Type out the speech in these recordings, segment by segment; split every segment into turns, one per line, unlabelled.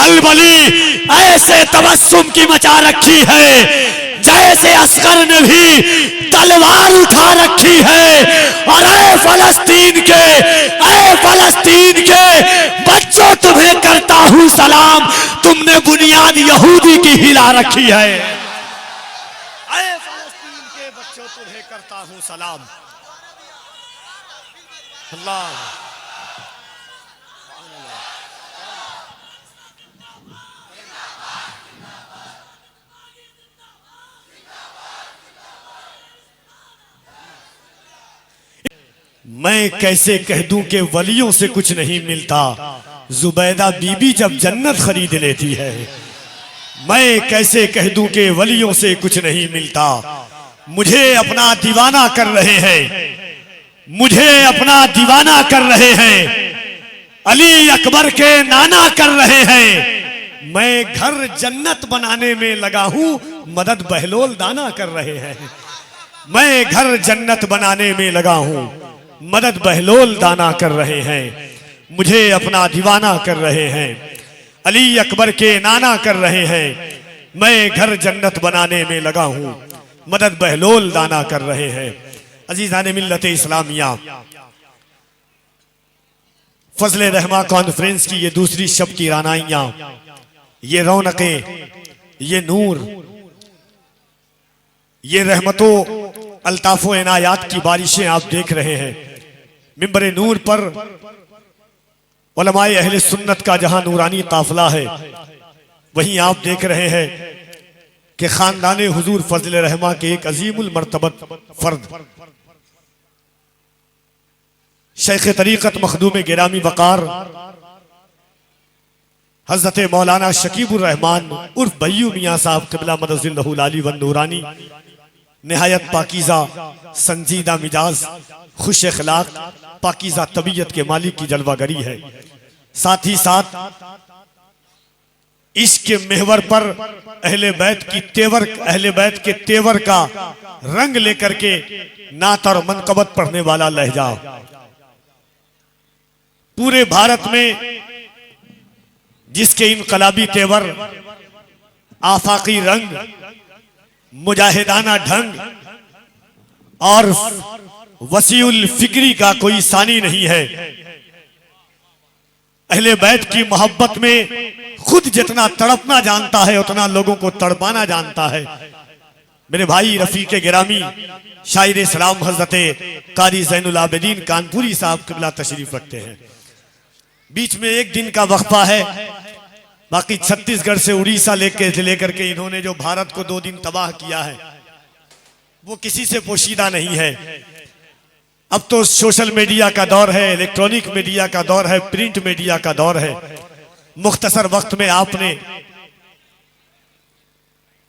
कलबली ऐसे तबस्सुम की मचा रखी है जैसे अस्कर ने भी तलवार उठा रखी है। और ऐ फलस्तीन के बच्चों, तुम्हें करता हूं सलाम, तुमने बुनियाद यहूदी की हिला रखी है। ऐ फलस्तीन के बच्चों, तुम्हें करता हूं सलाम। अल्लाह मैं कैसे कह दूं कि वलियों से कुछ नहीं मिलता, जुबैदा बीबी जब जन्नत खरीद लेती है। मैं कैसे कह दूं कि वलियों से कुछ नहीं मिलता। मुझे अपना दीवाना कर रहे हैं, मुझे अपना दीवाना कर रहे हैं, अली अकबर के नाना कर रहे हैं। मैं घर जन्नत बनाने में लगा हूं, मदद बहलोल दाना कर रहे हैं। मैं घर जन्नत बनाने में लगा हूं, मदद बहलोल दाना कर रहे हैं। मुझे अपना दीवाना कर रहे हैं, अली अकबर के नाना कर रहे हैं। मैं घर जन्नत बनाने में लगा हूं, मदद बहलोल दाना कर रहे हैं। अजीज़ान मिल्लत इस्लामिया, फजले रहमा कॉन्फ्रेंस की ये दूसरी शब की रानाइयां, ये रौनकें, ये नूर, ये रहमतों अल्ताफो इनायात की बारिशें आप देख रहे हैं। मिंबरे नूर पर उलमाए अहले सुन्नत का जहां नूरानी काफिला है, वहीं आप देख रहे हैं कि खानदान हुजूर फजले रहमा के एक अजीमुल मर्तबत फर्द शेख तरीक़त मखदूम गिरामी वक़ार हजरत मौलाना शकीबुर रहमान उर्फ बय्यू मियाँ साहब क़िबला मदज़िल्लहु आली व नूरानी निहायत पाकीज़ा, संजीदा मिजाज, खुश अखलाक, पाकीज़ा तबीयत के मालिक की जलवागरी है। साथ ही साथ इसके महवर पर अहले बैत के तेवर का रंग लेकर के नात और मनकबत पढ़ने वाला लहजा। पूरे भारत में जिसके इनकलाबी तेवर, आफाकी रंग, मुजाहिदाना ढंग और वसीउल फिक्री का कोई सानी नहीं है। अहले बैत की मोहब्बत में खुद जितना तड़पना जानता है, उतना लोगों को तड़पाना जानता है। मेरे भाई रफीक गिरामी शायर सलाम हजरत कारी ज़ैनुल आबिदीन कानपुरी साहब क़िबला तशरीफ रखते हैं। बीच में एक दिन का वक्फा है, बाकी छत्तीसगढ़ से उड़ीसा लेकर के इन्होंने जो भारत को 2 दिन तबाह किया है, वो किसी से पोशीदा नहीं है। अब तो सोशल मीडिया का दौर है, इलेक्ट्रॉनिक मीडिया का दौर है, प्रिंट मीडिया का दौर है। मुख्तसर वक्त में आपने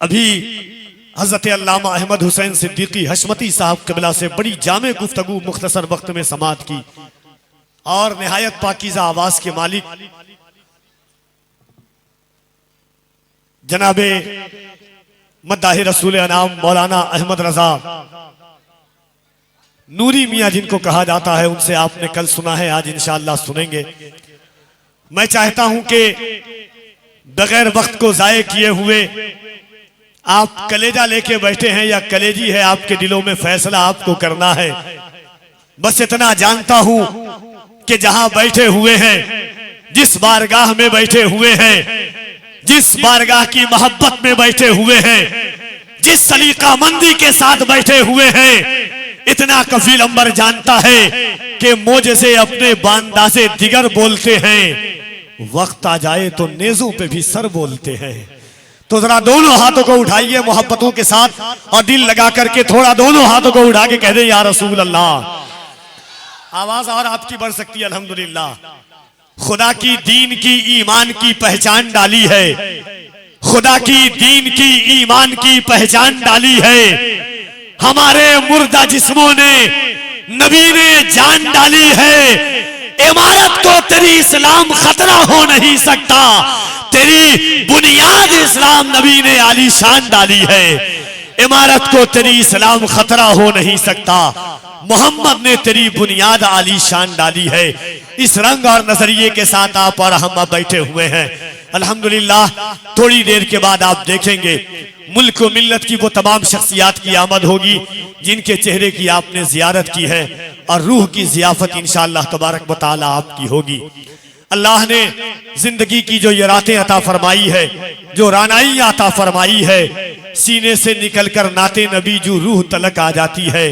अभी हजरत अल्लामा अहमद हुसैन सिद्दीकी हशमती साहब क़िबला से बड़ी जामे गुफ्तगू मुख्तसर वक्त में समाअत की और निहायत पाकीज़ा आवाज के मालिक जनाबे मद्दाह रसूल अनाम मौलाना अहमद रजा नूरी मियाँ जिनको कहा जाता है, उनसे आपने कल सुना है, आज इंशाअल्लाह सुनेंगे। मैं चाहता हूं कि बगैर वक्त को जाये किए हुए आप कलेजा लेके बैठे हैं या कलेजी है, आपके दिलों में फैसला आपको करना है। बस इतना जानता हूं कि जहां बैठे हुए हैं, जिस बारगाह में बैठे हुए हैं, जिस बारगाह की मोहब्बत में बैठे हुए हैं, जिस सलीका मंदी के साथ बैठे हुए हैं, इतना कफील अंबर जानता है कि मोजे से अपने बांदासे दिगर बोलते हैं, वक्त आ जाए तो नेजों पे भी सर बोलते हैं। तो जरा दोनों हाथों को उठाइए मोहब्बतों के साथ और दिल लगा करके थोड़ा दोनों हाथों को उठा के कह दे या रसूल अल्लाह। आवाज और आपकी बढ़ सकती है अल्हम्दुलिल्लाह। खुदा की दीन की ईमान की पहचान डाली है, खुदा की दीन की ईमान की पहचान डाली है। हमारे मुर्दा जिस्मों ने नबी ने जान डाली है। इमारत को तेरी इस्लाम खतरा हो नहीं सकता, तेरी बुनियाद इस्लाम नबी ने आलीशान डाली है। इमारत को तेरी इस्लाम खतरा हो नहीं सकता, मोहम्मद ने तेरी बुनियाद आलीशान डाली है। इस रंग और नजरिए के साथ आप और हम बैठे हुए हैं। अल्हम्दुलिल्लाह थोड़ी देर के बाद आप देखेंगे मुल्क व मिल्लत की वो तमाम शख्सियात की आमद होगी जिनके चेहरे की आपने जियारत की है और रूह की जियाफत इंशाअल्लाह तबारक व तआला आपकी होगी। अल्लाह ने जिंदगी की जो ये रातें अता फरमाई है, जो रानाई अता फरमाई है, सीने से निकलकर नाते नबी जो रूह तलक आ जाती है,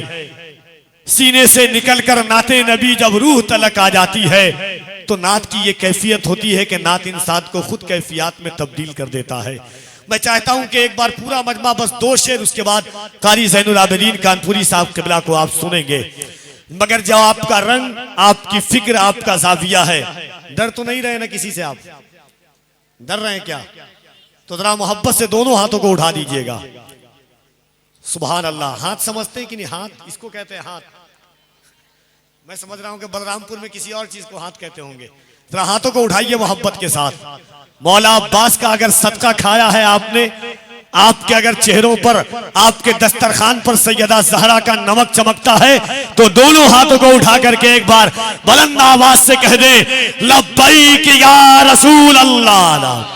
सीने से निकलकर नाते नबी जब रूह तलक आ जाती है तो नात की ये कैफियत होती है कि नात इंसान को खुद कैफियत में तब्दील कर देता है। मैं चाहता हूं कि एक बार पूरा मजमा बस 2 शेर, उसके बाद कारी ज़ैनुल आबिदीन कानपुरी साहब किबला को आप सुनेंगे। मगर जब आपका रंग, आपकी फिक्र, आपका जाविया है, डर तो नहीं रहे ना किसी से? आप डर रहे हैं क्या? तो जरा मोहब्बत से दोनों हाथों को उठा दीजिएगा। सुभान अल्लाह। हाथ समझते हैं कि नहीं? हाथ इसको कहते हैं हाथ। मैं समझ रहा हूं कि बलरामपुर में किसी और चीज को हाथ कहते होंगे। जरा हाथों को उठाइए मोहब्बत के साथ। मौला अब्बास का अगर सदका खाया है आपने, आपके अगर चेहरों पर, आपके दस्तरखान पर सैयदा ज़हरा का नमक चमकता है तो दोनों हाथों को उठा करके एक बार बुलंद आवाज से कह दे लब्बैक या रसूल अल्लाह।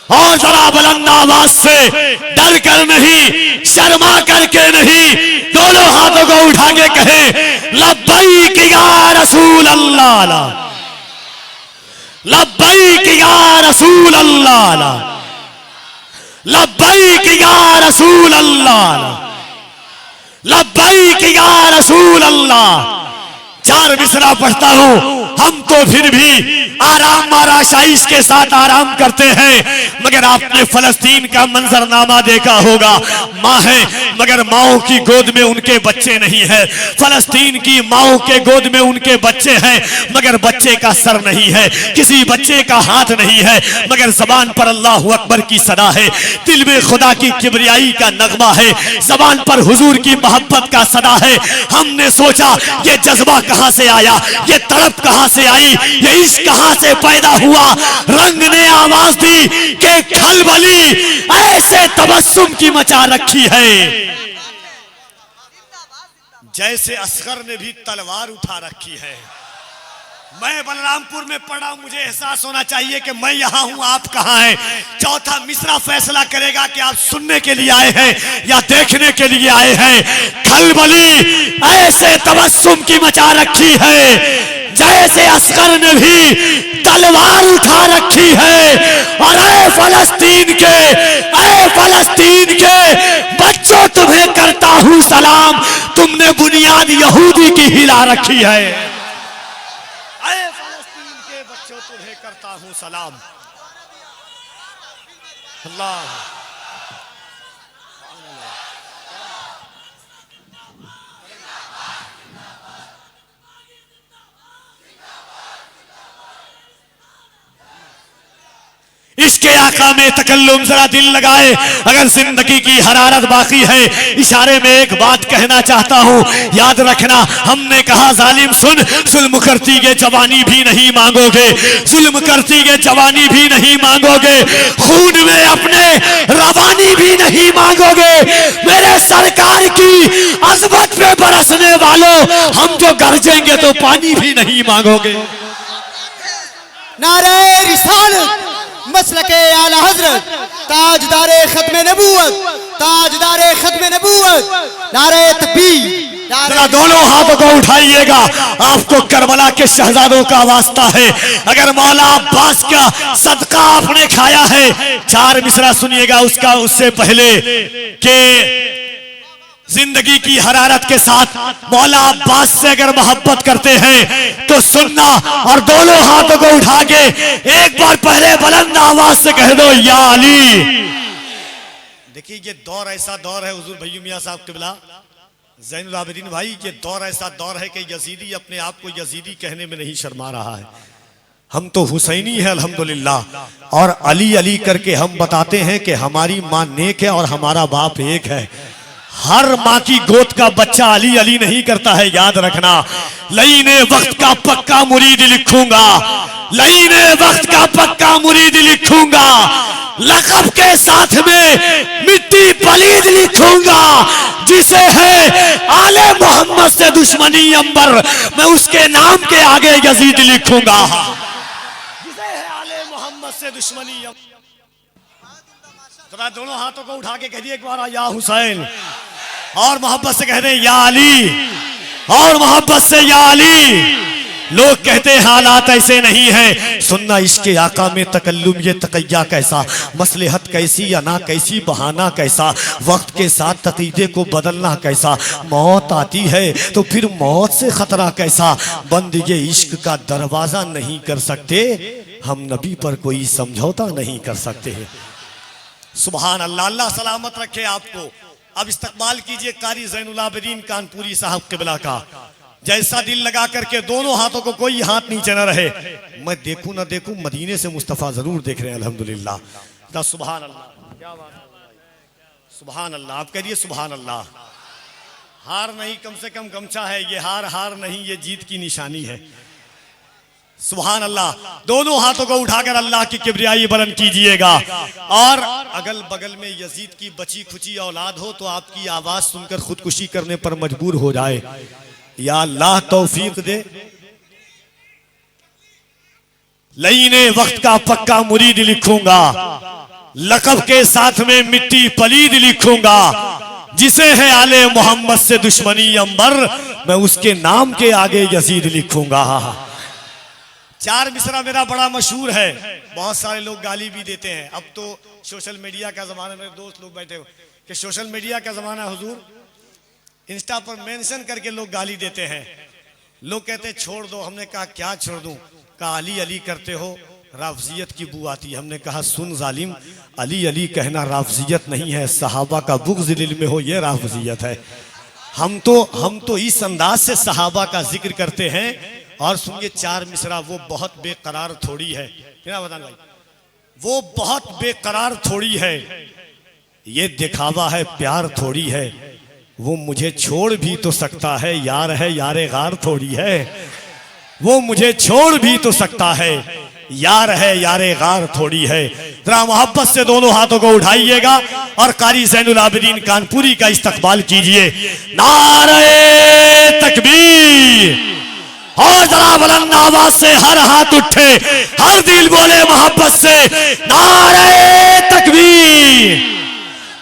और जरा बुलंद आवाज से, डर कर नहीं, शर्मा करके नहीं, दोनों हाथों को उठा के कहे लब्बैक या रसूल अल्लाह, लब्बैक या रसूल अल्लाह, लब्बैक या रसूल अल्लाह, लब्बैक या रसूल अल्लाह। 4 मिसरा पढ़ता हूं। हम तो फिर भी आराम आराशाइश के साथ आराम करते हैं, मगर आपने फलस्तीन का मंजरनामा देखा होगा। माँ है मगर माओ की गोद में उनके बच्चे नहीं है। फलस्तीन की माओ के गोद में उनके बच्चे हैं मगर बच्चे का सर नहीं है, किसी बच्चे का हाथ नहीं है, मगर जबान पर अल्लाह अकबर की सदा है, दिल में खुदा की किबरियाई का नगमा है, जबान पर हुजूर की मोहब्बत का सदा है। हमने सोचा ये जज्बा कहां से आया, ये तड़प कहां से आई, ये इश्क कहां से पैदा हुआ। रंग ने आवाज दी कि खलबली ऐसे तबस्सुम की मचा रखी है जैसे असगर ने भी तलवार उठा रखी है। मैं बलरामपुर में पढ़ा, मुझे एहसास होना चाहिए कि मैं यहाँ हूँ, आप कहाँ हैं। चौथा मिसरा फैसला करेगा कि आप सुनने के लिए आए हैं या देखने के लिए आए हैं। खलबली ऐसे तबस्सुम की मचा रखी है जैसे असगर ने भी तलवार उठा रखी है। और ऐ फलस्तीन के बच्चों, तुम्हें करता हूँ सलाम, तुमने बुनियाद यहूदी की हिला रखी है। ऐ फलस्तीन के बच्चों, तुम्हें करता हूँ सलाम। अल्लाह इसके आका में तकल्लुम, जरा दिल लगाए। अगर जिंदगी की हरारत बाकी है, इशारे में एक बात कहना चाहता हूँ, याद रखना। हमने कहा जालिम सुन, जुल्म करती के जवानी भी नहीं मांगोगे, जुल्म करती के जवानी भी नहीं मांगोगे, खून में अपने रवानी भी नहीं मांगोगे। मेरे सरकार की अजमत पे बरसने वालों, हम जो गरजेंगे तो पानी भी नहीं मांगोगे।
नारे रिसालत, मसलके आला हजरत, ताजदारे खत्मे नबूवत, ताजदारे खत्मे नबूवत, नारे तकबीर।
दोनों हाथों को उठाइएगा, आपको करबला के शहजादों का वास्ता है। अगर मौला अब्बास का सदका आपने खाया है, 4 मिसरा सुनिएगा उसका, उससे पहले के जिंदगी की हरारत के साथ मौला अब्बास से अगर मोहब्बत करते हैं तो सुनना, और दोनों हाथों को उठा के एक बार पहले बुलंद आवाज से कह दो या अली। देखिए ये दौर ऐसा दौर है हुजूर भैय्यू मियां साहब किबला ज़ैनुल आबिदीन भाई, ये दौर ऐसा दौर है कि यजीदी अपने आप को यजीदी कहने में नहीं शर्मा रहा है। हम तो हुसैनी है अल्हम्दुलिल्लाह, और अली अली करके हम बताते हैं कि हमारी माँ नेक है और हमारा बाप एक है। हर माँ की गोद का बच्चा अली अली नहीं करता है, याद रखना। लईने वक्त का पक्का मुरीद लिखूंगा, लईने वक्त का पक्का मुरीद लिखूंगा, लक़ब के साथ में मिट्टी पलीद लिखूंगा। जिसे है आले मोहम्मद से दुश्मनी अंबर, मैं उसके नाम के आगे यजीद लिखूंगा। जिसे है आले मोहम्मद से से दुश्मनी। जरा दोनों हाथों को उठा के कह दिए एक बार या हुसैन, और मोहब्बत से कह रहे या अली, और मोहब्बत से या अली। लोग कहते हैं हालात ऐसे नहीं है, सुनना इसके आका में तकल्लुम ये तकैया कैसा, मसलहत कैसी अना कैसी, बहाना कैसा, वक्त के साथ तकीदे को बदलना कैसा, मौत आती है तो फिर मौत से खतरा कैसा, बंद ये इश्क का दरवाजा नहीं कर सकते, हम नबी पर कोई समझौता नहीं कर सकते हैं। सुभान अल्लाह, अल्लाह सलामत रखे आपको। अब इस्तकबाल कीजिए कारी ज़ैनुल आबिदीन कानपुरी साहब क़िबला का। जैसा दिल लगा करके दोनों हाथों को कोई हाथ नीचे न रहे, मैं देखूं ना देखूं मदीने से मुस्तफ़ा जरूर देख रहे हैं अल्हम्दुलिल्लाह। सुभान अल्लाह, क्या बात है, सुभान अल्लाह। आप कहिए सुभान अल्लाह। हार नहीं, कम से कम गमछा है ये, हार नहीं, ये जीत की निशानी है। सुभान अल्लाह। दोनों हाथों को उठाकर अल्लाह की किब्रियाई बुलंद कीजिएगा। और अगल बगल में यजीद की बची खुची औलाद हो तो आपकी आवाज सुनकर खुदकुशी करने पर मजबूर हो जाए, या अल्लाह तौफीक दे। लईने वक्त का पक्का मुरीद लिखूंगा, लकब के साथ में मिट्टी पलीद लिखूंगा, जिसे है आले मोहम्मद से दुश्मनी अंबर, मैं उसके नाम के आगे यजीद लिखूंगा। चार मिसरा मेरा बड़ा मशहूर है, बहुत सारे लोग गाली भी देते हैं। अब तो सोशल मीडिया का जमाना, मेरे दोस्त लोग बैठे हो कि सोशल मीडिया का जमाना हुजूर, इंस्टा पर मेंशन करके लोग गाली देते हैं। लोग कहते हैं छोड़ दो, हमने कहा क्या छोड़ दूं, कहा अली अली करते हो राफजियत की बू आती है। हमने कहा सुन जालिम, अली अली कहना राफजियत नहीं है, सहाबा का बुग़्ज़ दिल में हो ये राफजियत है। हम तो इस अंदाज से सहाबा का जिक्र करते हैं। और सुनिए चार मिसरा, वो बहुत बेकरार थोड़ी है, क्या बताना भाई, वो बहुत बेकरार थोड़ी है, ये दिखावा है प्यार थोड़ी है, वो मुझे छोड़ भी तो सकता है, यार है यारे गार थोड़ी है, वो मुझे छोड़ भी तो सकता है, यार है यारे गार थोड़ी है। जरा मोहब्बत से दोनों हाथों को उठाइएगा और कारी ज़ैनुल आबिदीन कानपुरी का इस्तकबाल कीजिए। नारे तकबीर, और जरा बुलंद आवाज से हर हाथ उठे, हर दिल बोले मोहब्बत से नारे तकबीर,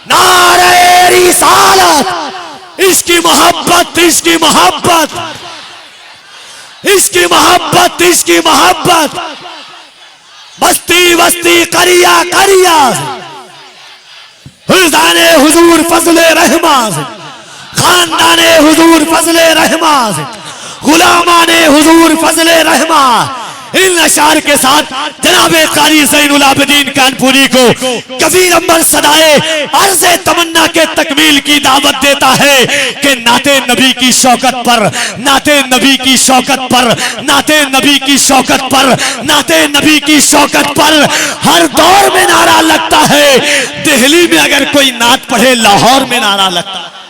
नारे रिसालत। इसकी मोहब्बत, इसकी मोहब्बत, इसकी मोहब्बत, इसकी मोहब्बत, बस्ती बस्ती करिया करिया, हुज़ाने हुजूर फज़ले रहमान, खानदाने हुजूर फज़ले रहमान, गुलामाने हुजूर फज़ले रहमान। इन अशार के साथ जनाबे कारी ज़ैनुल आबिदीन कानपुरी को कबीर अंबर सदाए अर्ज़े तमन्ना के तकमील की दावत देता है कि नाते नबी की शौकत पर, नाते नबी की शौकत पर, नाते नबी की शौकत पर, नाते नबी की शौकत पर हर दौर में नारा लगता है। दिल्ली में अगर कोई नात पढ़े, लाहौर में नारा लगता है।